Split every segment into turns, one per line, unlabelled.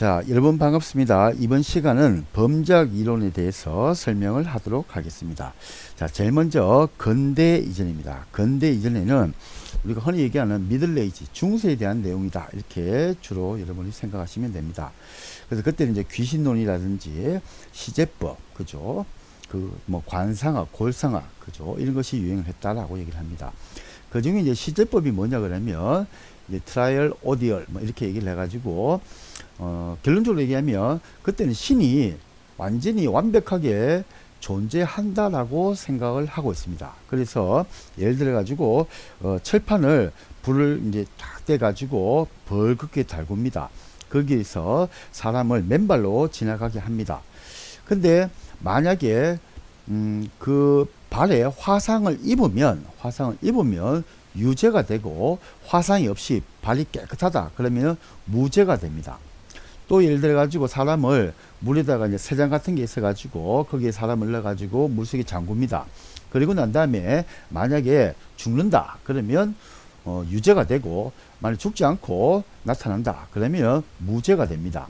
자, 여러분 반갑습니다. 이번 시간은 범죄학 이론에 대해서 설명을 하도록 하겠습니다. 자, 제일 먼저 근대 이전입니다. 근대 이전에는 우리가 흔히 얘기하는 미들레이지, 중세에 대한 내용이다. 이렇게 주로 여러분이 생각하시면 됩니다. 그래서 그때는 이제 귀신론이라든지 시제법, 그죠? 관상학, 골상학, 그죠? 이런 것이 유행을 했다라고 얘기를 합니다. 그 중에 이제 시제법이 뭐냐 그러면 이제 트라이얼 오디얼 뭐 이렇게 얘기를 해가지고 결론적으로 얘기하면 그때는 신이 완전히 완벽하게 존재한다라고 생각을 하고 있습니다. 그래서 예를 들어 가지고 철판을 불을 이제 딱 떼 가지고 벌겋게 달굽니다. 거기에서 사람을 맨발로 지나가게 합니다. 근데 만약에 그 발에 화상을 입으면 유죄가 되고, 화상이 없이 발이 깨끗하다 그러면 무죄가 됩니다. 또 예를 들어 가지고 사람을 물에다가 이제 세장 같은 게 있어 가지고 거기에 사람을 넣어 가지고 물속에 잠굽니다. 그리고 난 다음에 만약에 죽는다 그러면 유죄가 되고, 만약 죽지 않고 나타난다 그러면 무죄가 됩니다.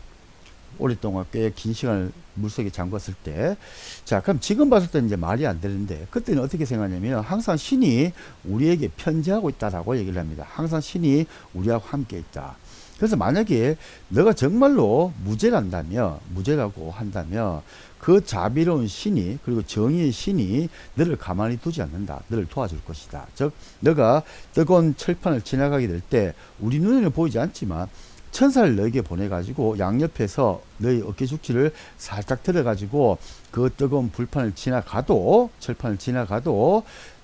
오랫동안 꽤 긴 시간을 물속에 잠궜을 때. 자, 그럼 지금 봤을 때는 이제 말이 안 되는데, 그때는 어떻게 생각하냐면 항상 신이 우리에게 편지하고 있다라고 얘기를 합니다. 항상 신이 우리하고 함께 있다. 그래서 만약에 너가 정말로 무죄라고 한다면 그 자비로운 신이, 그리고 정의의 신이 너를 가만히 두지 않는다. 너를 도와줄 것이다. 즉 너가 뜨거운 철판을 지나가게 될 때 우리 눈에는 보이지 않지만 천사를 너에게 보내가지고 양옆에서 너의 어깨 죽지를 살짝 들어가지고 그 뜨거운 철판을 지나가도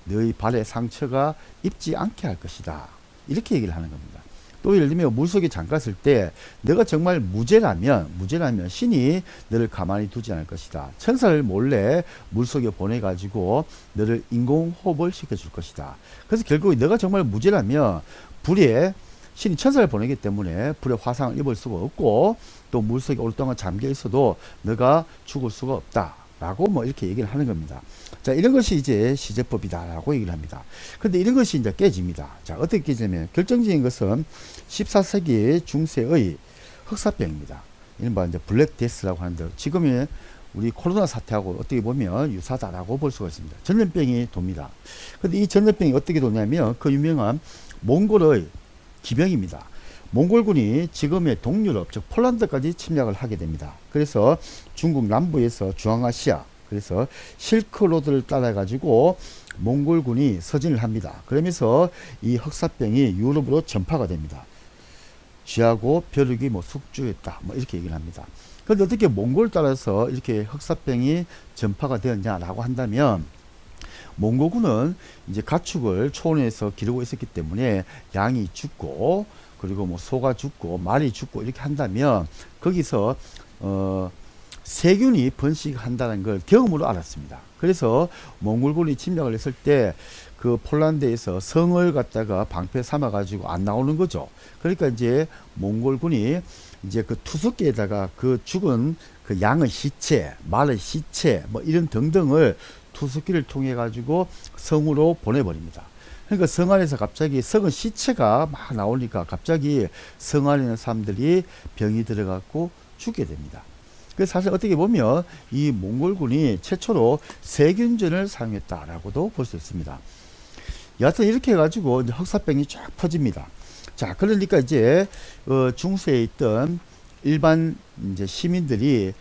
너의 발에 상처가 입지 않게 할 것이다. 이렇게 얘기를 하는 겁니다. 또 예를 들면 물속에 잠갔을 때 너가 정말 무죄라면 신이 너를 가만히 두지 않을 것이다. 천사를 몰래 물속에 보내가지고 너를 인공호흡을 시켜줄 것이다. 그래서 결국 너가 정말 무죄라면 신이 천사를 보내기 때문에 불에 화상을 입을 수가 없고, 또 물속에 오랫동안 잠겨 있어도 너가 죽을 수가 없다 라고 뭐 이렇게 얘기를 하는 겁니다. 자, 이런 것이 이제 시제법이다 라고 얘기를 합니다. 근데 이런 것이 이제 깨집니다. 자, 어떻게 깨지냐면 결정적인 것은 14세기 중세의 흑사병입니다. 이른바 이제 블랙데스라고 하는데, 지금의 우리 코로나 사태하고 어떻게 보면 유사하다라고 볼 수가 있습니다. 전염병이 돕니다. 근데 이 전염병이 어떻게 도냐면 그 유명한 몽골의 기병입니다. 몽골군이 지금의 동유럽, 즉 폴란드까지 침략을 하게 됩니다. 그래서 중국 남부에서 중앙아시아, 그래서 실크로드를 따라 가지고 몽골군이 서진을 합니다. 그러면서 이 흑사병이 유럽으로 전파가 됩니다. 쥐하고 벼룩이 숙주했다, 이렇게 얘기를 합니다. 그런데 어떻게 몽골 따라서 이렇게 흑사병이 전파가 되었냐라고 한다면, 몽고군은 이제 가축을 초원에서 기르고 있었기 때문에 양이 죽고, 그리고 소가 죽고 말이 죽고 이렇게 한다면 거기서 세균이 번식한다는 걸 경험으로 알았습니다. 그래서 몽골군이 침략을 했을 때 그 폴란드에서 성을 갖다가 방패 삼아 가지고 안 나오는 거죠. 그러니까 이제 몽골군이 이제 그 투석기에다가 그 죽은 그 양의 시체, 말의 시체 이런 등등을 투석기를 통해 가지고 성으로 보내버립니다. 그러니까 성 안에서 갑자기 썩은 시체가 막 나오니까 갑자기 성 안에 있는 사람들이 병이 들어갔고 죽게 됩니다. 그래서 사실 어떻게 보면 이 몽골군이 최초로 세균전을 사용했다라고도 볼 수 있습니다. 여하튼 이렇게 해가지고 이제 흑사병이 쫙 퍼집니다. 자, 그러니까 이제 중세에 있던 일반 이제 시민들이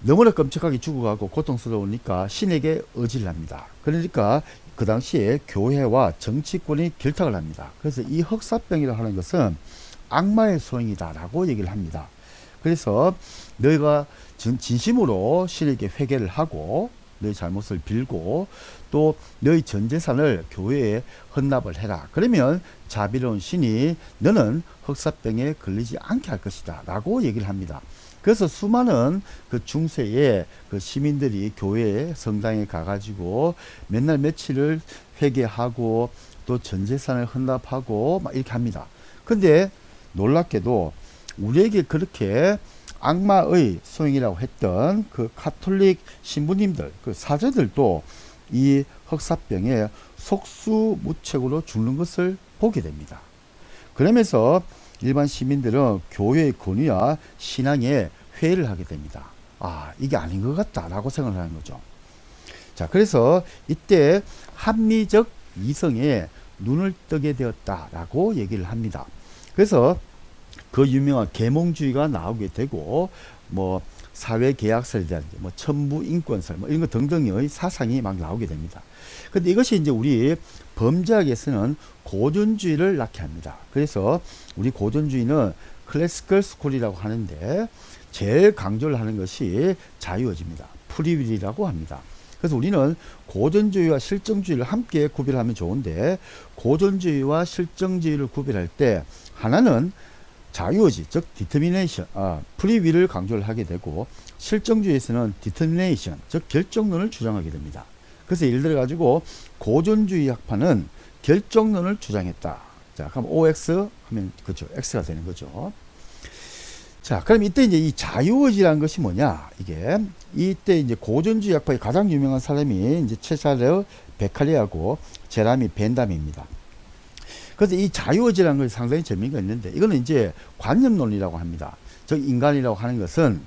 너무나 끔찍하게 죽어가고 고통스러우니까 신에게 의지를 합니다. 그러니까 그 당시에 교회와 정치권이 결탁을 합니다. 그래서 이 흑사병이라고 하는 것은 악마의 소행이다 라고 얘기를 합니다. 그래서 너희가 진심으로 신에게 회개를 하고 너희 잘못을 빌고 또 너희 전 재산을 교회에 헌납을 해라. 그러면 자비로운 신이 너는 흑사병에 걸리지 않게 할 것이다 라고 얘기를 합니다. 그래서 수많은 그 중세의 그 시민들이 교회에 성당에 가가지고 맨날 며칠을 회개하고 또 전 재산을 헌납하고 이렇게 합니다. 근데 놀랍게도 우리에게 그렇게 악마의 소행이라고 했던 그 가톨릭 신부님들, 그 사제들도 이 흑사병에 속수무책으로 죽는 것을 보게 됩니다. 그러면서 일반 시민들은 교회의 권위와 신앙에 회의를 하게 됩니다. 아, 이게 아닌 것 같다라고 생각을 하는 거죠. 자, 그래서 이때 합리적 이성에 눈을 뜨게 되었다라고 얘기를 합니다. 그래서 그 유명한 계몽주의가 나오게 되고, 뭐 사회계약설이라든지 뭐 천부인권설 뭐 이런 거 등등의 사상이 막 나오게 됩니다. 근데 이것이 이제 우리 범죄학에서는 고전주의를 낳게 합니다. 그래서 우리 고전주의는 클래시컬 스쿨이라고 하는데 제일 강조를 하는 것이 자유의지입니다. 프리윌이라고 합니다. 그래서 우리는 고전주의와 실정주의를 함께 구별하면 좋은데, 고전주의와 실정주의를 구별할 때 하나는 자유의지, 즉 디터미네이션, 프리윌을 강조를 하게 되고, 실정주의에서는 디터미네이션, 즉 결정론을 주장하게 됩니다. 그래서 예를 들어 가지고 고전주의 학파는 결정론을 주장했다. 자, 그럼 OX 하면 그죠, X가 되는 거죠. 자, 그럼 이때 이제 이 자유의지라는 것이 뭐냐? 이게 이때 이제 고전주의 학파의 가장 유명한 사람이 이제 체살레 베칼리하고 제라미 벤담입니다. 그래서 이 자유의지라는 것이 상당히 재미가 있는데, 이거는 이제 관념론이라고 합니다. 즉 인간이라고 하는 것은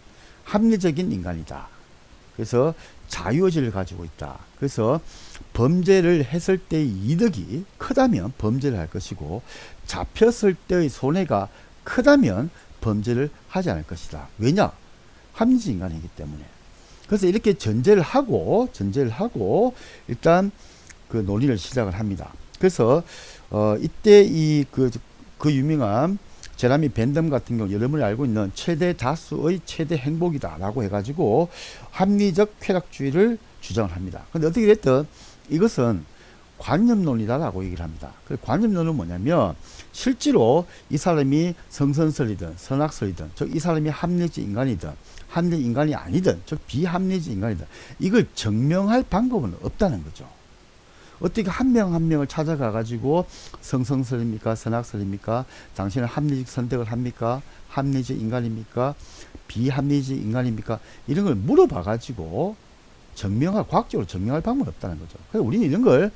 합리적인 인간이다. 그래서 자유의지를 가지고 있다. 그래서 범죄를 했을 때의 이득이 크다면 범죄를 할 것이고, 잡혔을 때의 손해가 크다면 범죄를 하지 않을 것이다. 왜냐? 합리적 인간이기 때문에. 그래서 이렇게 전제를 하고 일단 그 논의를 시작을 합니다. 그래서 이때 그 유명한 제라미 벤덤 같은 경우 여러분이 알고 있는 최대 다수의 최대 행복이다라고 해가지고 합리적 쾌락주의를 주장을 합니다. 근데 어떻게 됐든 이것은 관념론이다라고 얘기를 합니다. 그 관념론은 뭐냐면 실제로 이 사람이 성선설이든 선악설이든, 즉 이 사람이 합리적 인간이든 합리적 인간이 아니든, 즉 비합리적 인간이든, 이걸 증명할 방법은 없다는 거죠. 어떻게 한 명 한 명을 찾아가 가지고 성선설입니까 선악설입니까, 당신은 합리적 선택을 합니까, 합리적 인간입니까, 비합리적 인간입니까, 이런 걸 물어봐 가지고 과학적으로 증명할 방법은 없다는 거죠. 그래서 우리는 이런 걸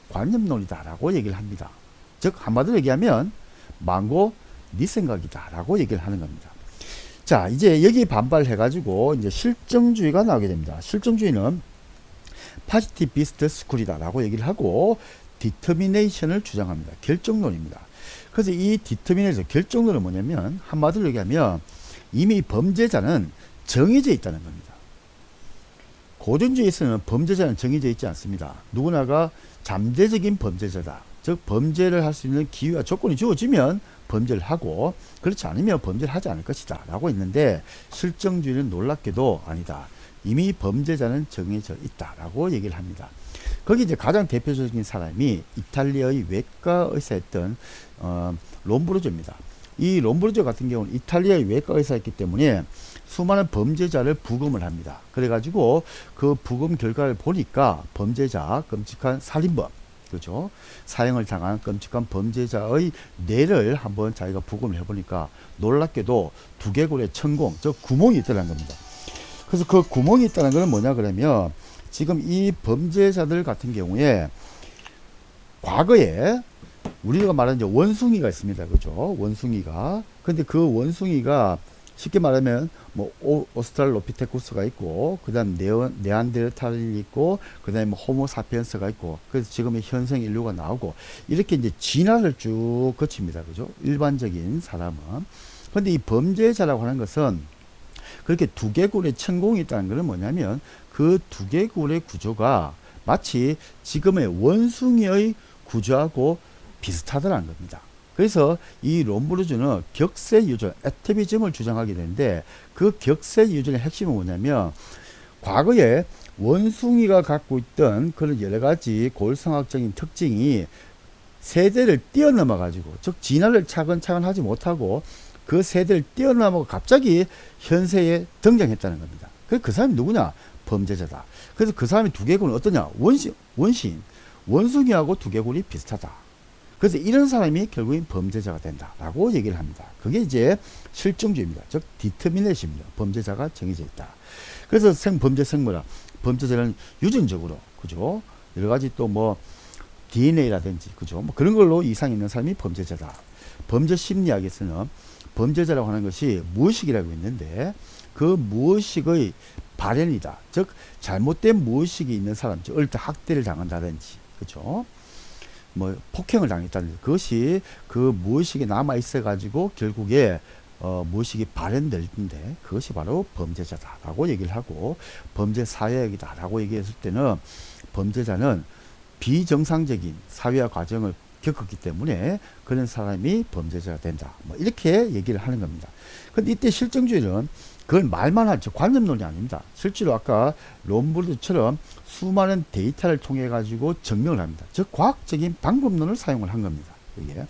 관념론이다라고 얘기를 합니다. 즉 한마디로 얘기하면 망고 네 생각이다라고 얘기를 하는 겁니다. 자, 이제 여기 반발해 가지고 이제 실정주의가 나오게 됩니다. 실정주의는 파지티비스트 스쿨이다라고 얘기를 하고 디터미네이션을 주장합니다. 결정론입니다. 그래서 이 디터미네이션, 결정론은 뭐냐면 한마디로 얘기하면 이미 범죄자는 정해져 있다는 겁니다. 고전주의에서는 범죄자는 정해져 있지 않습니다. 누구나가 잠재적인 범죄자다. 즉 범죄를 할 수 있는 기회와 조건이 주어지면 범죄를 하고, 그렇지 않으면 범죄를 하지 않을 것이다 라고 했는데, 실정주의는 놀랍게도 아니다. 이미 범죄자는 정해져 있다 라고 얘기를 합니다. 거기 이제 가장 대표적인 사람이 이탈리아의 외과 의사였던 롬브르조입니다. 이 롬브르조 같은 경우는 이탈리아의 외과 의사였기 때문에 수많은 범죄자를 부검을 합니다. 그래가지고 그 부검 결과를 보니까 범죄자, 끔찍한 살인범, 그죠? 사형을 당한 끔찍한 범죄자의 뇌를 한번 자기가 부검을 해보니까 놀랍게도 두개골에 천공, 즉 구멍이 있다는 겁니다. 그래서 그 구멍이 있다는 것은 뭐냐 그러면, 지금 이 범죄자들 같은 경우에 과거에 우리가 말하는 이제 원숭이가 있습니다. 그죠? 원숭이가. 근데 그 원숭이가 쉽게 말하면 뭐 오스트랄로피테쿠스가 있고, 그다음 네안데르탈이 있고, 그다음에 뭐 호모사피엔스가 있고, 그래서 지금의 현생 인류가 나오고, 이렇게 이제 진화를 쭉 거칩니다. 그죠? 일반적인 사람은. 근데 이 범죄자라고 하는 것은 그렇게 두개골에 천공이 있다는 것은 뭐냐면, 그 두개골의 구조가 마치 지금의 원숭이의 구조하고 비슷하다는 겁니다. 그래서 이 롬브르주는 격세유전, 애터비즘을 주장하게 되는데, 그 격세유전의 핵심은 뭐냐면 과거에 원숭이가 갖고 있던 그런 여러 가지 골성학적인 특징이 세대를 뛰어넘어 가지고, 즉 진화를 차근차근 하지 못하고 그 세대를 뛰어넘어 갑자기 현세에 등장했다는 겁니다. 그 사람이 누구냐? 범죄자다. 그래서 그 사람이 두개골은 어떠냐? 원시인. 원숭이하고 두개골이 비슷하다. 그래서 이런 사람이 결국엔 범죄자가 된다라고 얘기를 합니다. 그게 이제 실정주의입니다. 즉 디터미네이션입니다. 범죄자가 정해져 있다. 그래서 범죄 생물학, 범죄자는 유전적으로, 그죠? 여러 가지 또 뭐 DNA라든지, 그죠? 뭐 그런 걸로 이상 있는 사람이 범죄자다. 범죄 심리학에서는 범죄자라고 하는 것이 무의식이라고 있는데 그 무의식의 발현이다. 즉 잘못된 무의식이 있는 사람, 즉 어릴 때 학대를 당한다든지, 그죠? 뭐 폭행을 당했다든지, 그것이 그 무의식이 남아 있어 가지고 결국에 무의식이 발현될 텐데 그것이 바로 범죄자다라고 얘기를 하고, 범죄 사회학이다라고 얘기했을 때는 범죄자는 비정상적인 사회화 과정을 겪었기 때문에 그런 사람이 범죄자가 된다. 뭐 이렇게 얘기를 하는 겁니다. 근데 이때 실정주의는 그걸 말만 하죠. 관념론이 아닙니다. 실제로 아까 롬브르드처럼 수많은 데이터를 통해 가지고 증명을 합니다. 즉 과학적인 방법론을 사용을 한 겁니다. 이게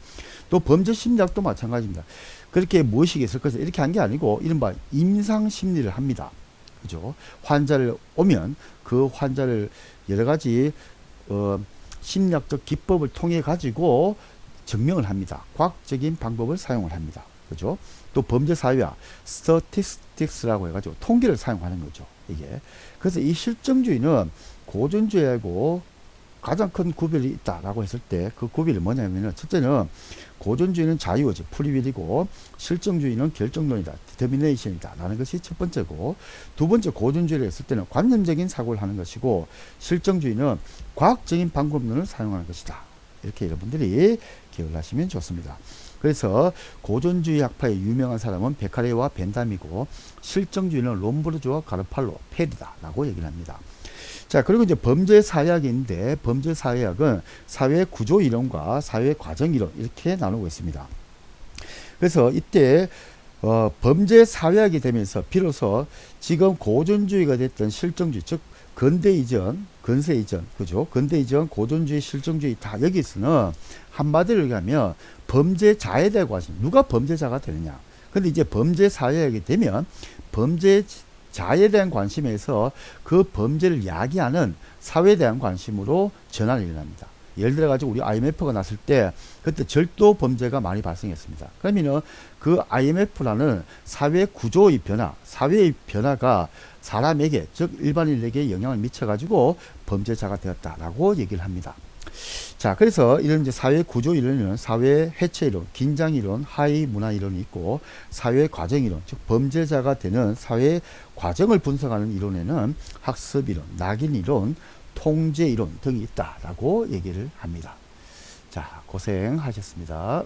또 범죄 심리학도 마찬가지입니다. 그렇게 무의식이 있을 것을 이렇게 한 게 아니고 이른바 임상 심리를 합니다. 그죠? 환자를 오면 그 환자를 여러 가지 심리학적 기법을 통해 가지고 증명을 합니다. 과학적인 방법을 사용을 합니다. 그죠? 또 범죄 사회학, statistics라고 해가지고 통계를 사용하는 거죠. 이게. 그래서 이 실정주의는 고전주의하고 가장 큰 구별이 있다라고 했을 때 그 구별이 뭐냐면은, 첫째는 고전주의는 자유의지, 프리윌이고 실정주의는 결정론이다, 디터미네이션이다 라는 것이 첫 번째고, 두 번째 고전주의를 했을 때는 관념적인 사고를 하는 것이고, 실정주의는 과학적인 방법론을 사용하는 것이다. 이렇게 여러분들이 기억을 하시면 좋습니다. 그래서 고전주의 학파의 유명한 사람은 베카레와 벤담이고, 실정주의는 롬브르주와 가르팔로, 페리다 라고 얘기를 합니다. 자, 그리고 이제 범죄 사회학인데, 범죄 사회학은 사회 구조 이론과 사회 과정 이론 이렇게 나누고 있습니다. 그래서 이때 범죄 사회학이 되면서 비로소 지금 고전주의가 됐던 실정주의, 즉 근대 이전, 근세 이전, 그죠? 근대 이전, 고전주의, 실정주의 다 여기서는 한마디로 얘기하면 범죄자에 대한 관심, 누가 범죄자가 되느냐. 근데 이제 범죄 사회학이 되면 범죄자에 대한 관심에서 그 범죄를 야기하는 사회에 대한 관심으로 전환이 일어납니다. 예를 들어 가지고 우리 IMF가 났을 때 그때 절도 범죄가 많이 발생했습니다. 그러면은 그 IMF라는 사회 구조의 변화, 사회의 변화가 사람에게, 즉 일반인에게 영향을 미쳐 가지고 범죄자가 되었다라고 얘기를 합니다. 자, 그래서 이런 이제 사회 구조 이론은 사회 해체 이론, 긴장 이론, 하위 문화 이론이 있고, 사회 과정 이론, 즉 범죄자가 되는 사회 과정을 분석하는 이론에는 학습 이론, 낙인 이론, 통제 이론 등이 있다라고 얘기를 합니다. 자, 고생하셨습니다.